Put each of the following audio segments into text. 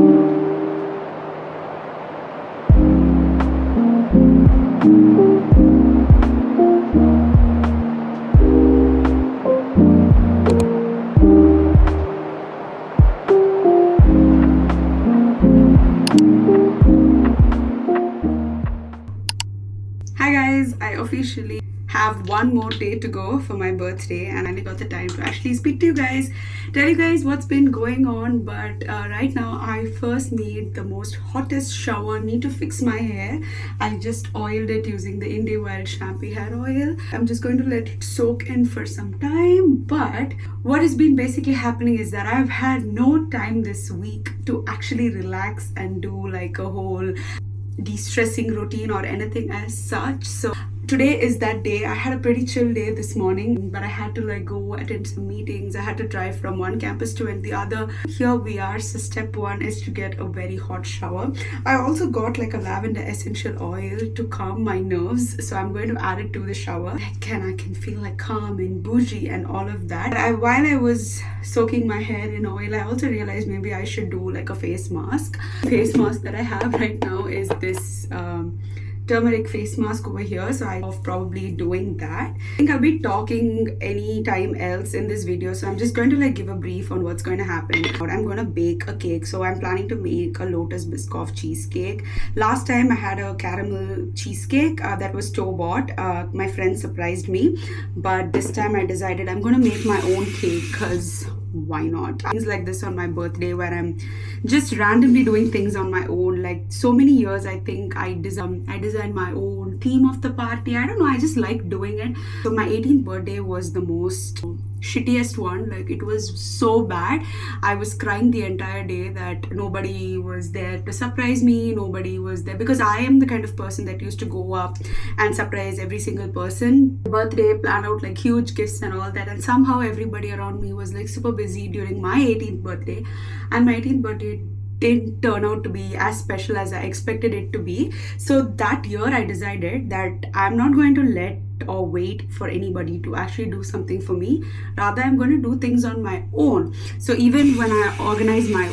Hi guys, I officially have one more day to go for my birthday and I got the time to actually speak to you guys, tell you guys what's been going on. But right now I first need the most hottest shower, need to fix my hair. I just oiled it using the Indie Wild shampoo hair oil. I'm just going to let it soak in for some time. But what has been basically happening is that I've had no time this week to actually relax and do like a whole de-stressing routine or anything as such. So today is that day. I had a pretty chill day this morning, but I had to like go attend some meetings. I had to drive from one campus to the other. Here we are. So step one is to get a very hot shower. I also got like a lavender essential oil to calm my nerves, so I'm going to add it to the shower. I can feel like calm and bougie and all of that. While I was soaking my hair in oil, I also realized maybe I should do like a face mask. The face mask that I have right now is this turmeric face mask over here, so I'm probably doing that. I think I'll be talking anytime else in this video, so I'm just going to like give a brief on what's going to happen. I'm going to bake a cake, so I'm planning to make a lotus biscoff cheesecake. Last time I had a caramel cheesecake that was store-bought. My friend surprised me, but this time I decided I'm going to make my own cake because why not? Things like this on my birthday where I'm just randomly doing things on my own. Like so many years I think I designed my own theme of the party. I don't know, I just like doing it. So my 18th birthday was the most shittiest one. Like it was so bad. I was crying the entire day that nobody was there to surprise me. Nobody was there because I am the kind of person that used to go up and surprise every single person. Birthday, plan out like huge gifts and all that, and somehow everybody around me was like super busy during my 18th birthday, and my 18th birthday didn't turn out to be as special as I expected it to be. So that year I decided that I'm not going to let or wait for anybody to actually do something for me. Rather, I'm going to do things on my own. So even when I organize my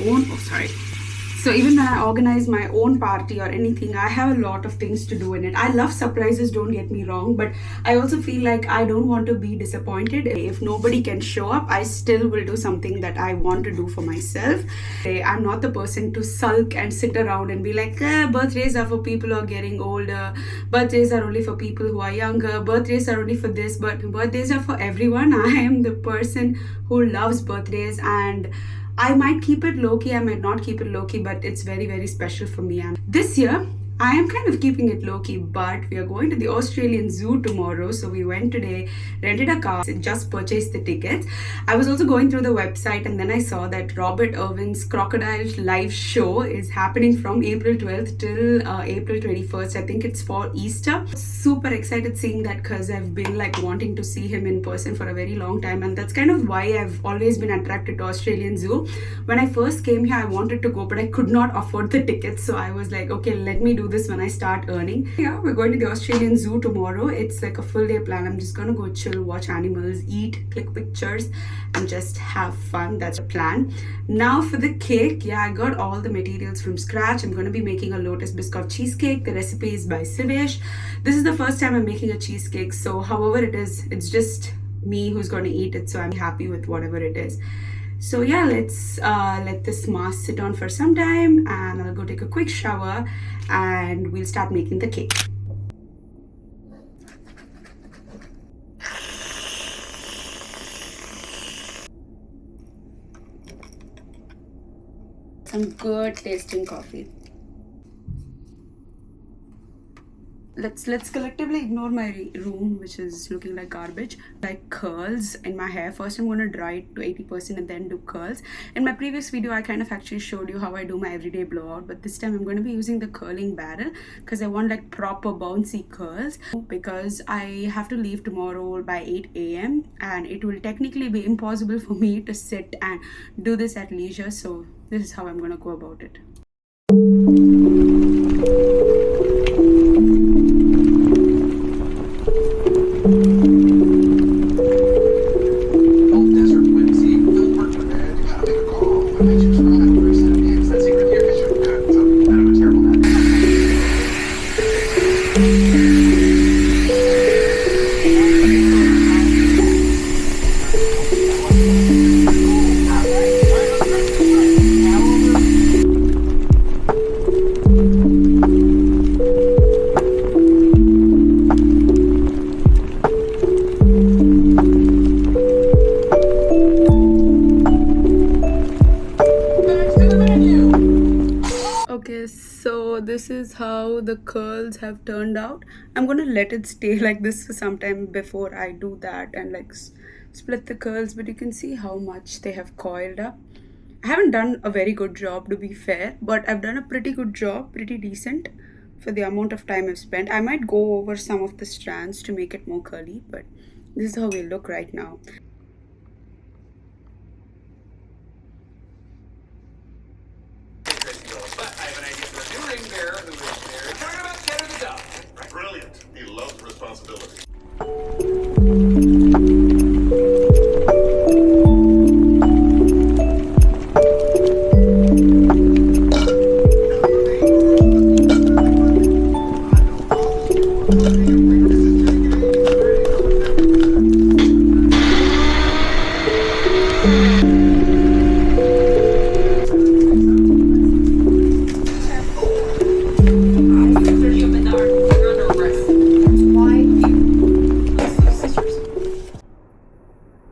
own party or anything, I have a lot of things to do in it. I love surprises, don't get me wrong, but I also feel like I don't want to be disappointed. If nobody can show up, I still will do something that I want to do for myself. I'm not the person to sulk and sit around and be like, birthdays are for people who are getting older, birthdays are only for people who are younger, birthdays are only for this, but birthdays are for everyone. I am the person who loves birthdays, and I might keep it low-key, I might not keep it low-key, but it's very, very special for me. And this year, I am kind of keeping it low-key, but we are going to the Australian Zoo tomorrow. So we went today, rented a car, just purchased the tickets. I was also going through the website and then I saw that Robert Irwin's Crocodile live show is happening from April 12th till April 21st. I think it's for Easter. Super excited seeing that because I've been like wanting to see him in person for a very long time, and that's kind of why I've always been attracted to Australian Zoo. When I first came here, I wanted to go, but I could not afford the tickets. So I was like, okay, let me do this when I start earning. Yeah, we're going to the Australian Zoo tomorrow. It's like a full day plan. I'm just gonna go chill, watch animals, eat, click pictures, and just have fun. That's the plan. Now for the cake, yeah, I got all the materials from scratch. I'm gonna be making a lotus biscoff cheesecake. The recipe is by Sivesh. This is the first time I'm making a cheesecake, so however it is, it's just me who's going to eat it, so I'm happy with whatever it is. So yeah, let's let this mask sit on for some time, and I'll go take a quick shower and we'll start making the cake. Some good tasting coffee. Let's collectively ignore my room, which is looking like garbage. Like curls in my hair. First I'm going to dry it to 80% and then do curls. In my previous video I kind of actually showed you how I do my everyday blowout, but this time I'm going to be using the curling barrel because I want like proper bouncy curls, because I have to leave tomorrow by 8 a.m. and it will technically be impossible for me to sit and do this at leisure. So this is how I'm going to go about it. Okay, so this is how the curls have turned out. I'm gonna let it stay like this for some time before I do that and like split the curls, but you can see how much they have coiled up. I haven't done a very good job to be fair, but I've done a pretty good job, pretty decent for the amount of time I've spent. I might go over some of the strands to make it more curly, but this is how we look right now. But I have an idea for a new ring bearer who is very talking about Cheddar the dog. Brilliant. He loves responsibility.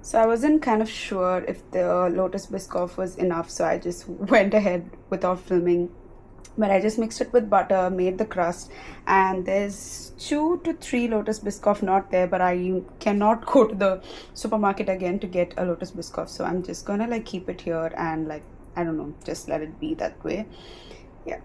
So I wasn't kind of sure if the Lotus Biscoff was enough, so I just went ahead without filming. But I just mixed it with butter, made the crust, and there's 2 to 3 Lotus Biscoff not there, but I cannot go to the supermarket again to get a Lotus Biscoff, so I'm just gonna like keep it here and like, I don't know, just let it be that way. Yeah.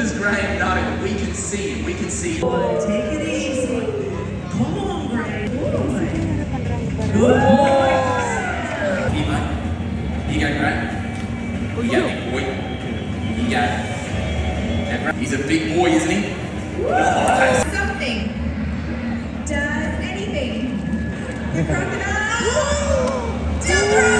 is great. No, we can see it. We can see it. Take it easy. Come on, Greg. Good boy. Here, mate. Here you go, Greg. Here you go, big boy. Here you go. Now, Greg, he's a big boy, isn't he? Oh, Something does anything. The crocodile. Delta!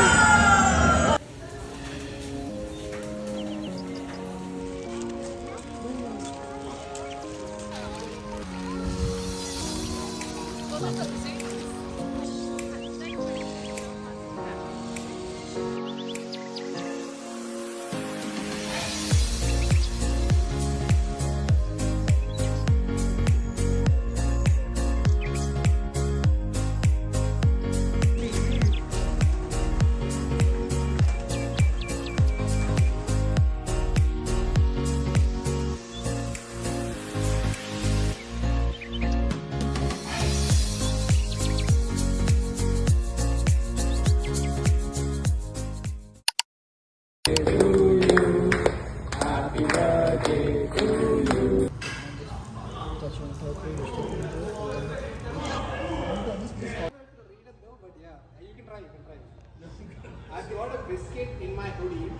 I've got a biscuit in my hoodie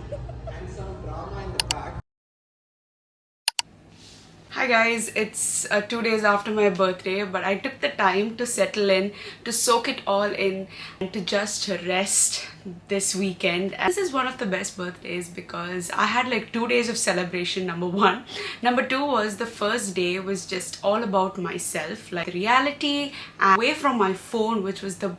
and some drama in the back. Hi guys, it's 2 days after my birthday, but I took the time to settle in, to soak it all in, and to just rest this weekend. And this is one of the best birthdays because I had like 2 days of celebration, number one. Number two was the first day was just all about myself, like reality and away from my phone, which was the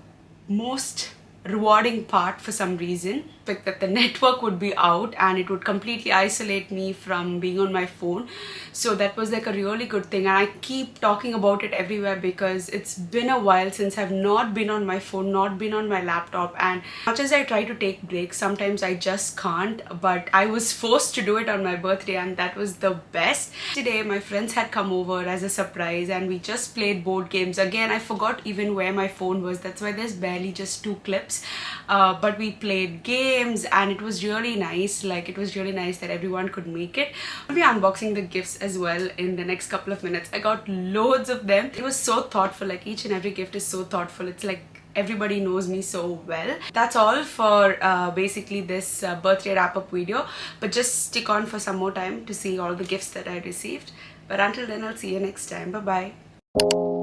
most rewarding part for some reason. Like that the network would be out and it would completely isolate me from being on my phone. So that was like a really good thing, and I keep talking about it everywhere because it's been a while since I've not been on my phone, not been on my laptop, and much as I try to take breaks, sometimes I just can't. But I was forced to do it on my birthday, and that was the best. Today my friends had come over as a surprise and we just played board games. Again, I forgot even where my phone was, that's why there's barely just 2 clips. But we played games and it was really nice. Like, it was really nice that everyone could make it. I'll be unboxing the gifts as well in the next couple of minutes. I got loads of them. It was so thoughtful. Like, each and every gift is so thoughtful. It's like everybody knows me so well. That's all for basically this birthday wrap-up video. But just stick on for some more time to see all the gifts that I received. But until then, I'll see you next time. Bye-bye.